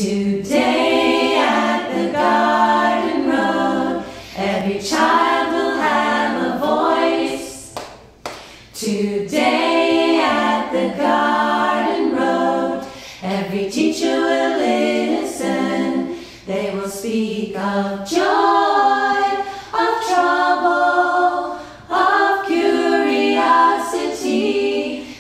Today at the garden road, every child will have a voice. Today at the garden road, every teacher will listen. They will speak of joy, of trouble, of curiosity.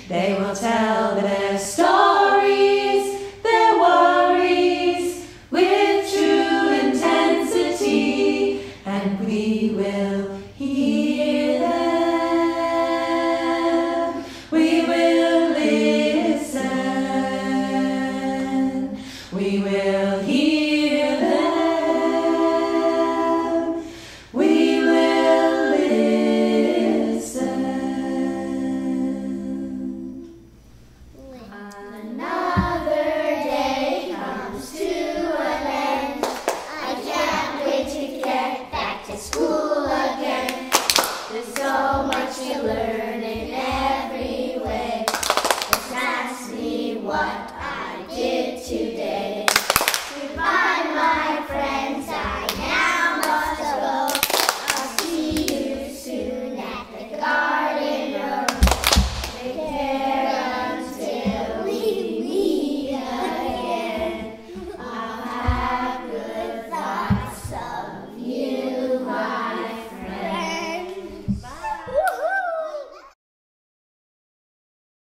They will tell their stories, their worries, with true intensity, and we will hear them. We will listen. We will hear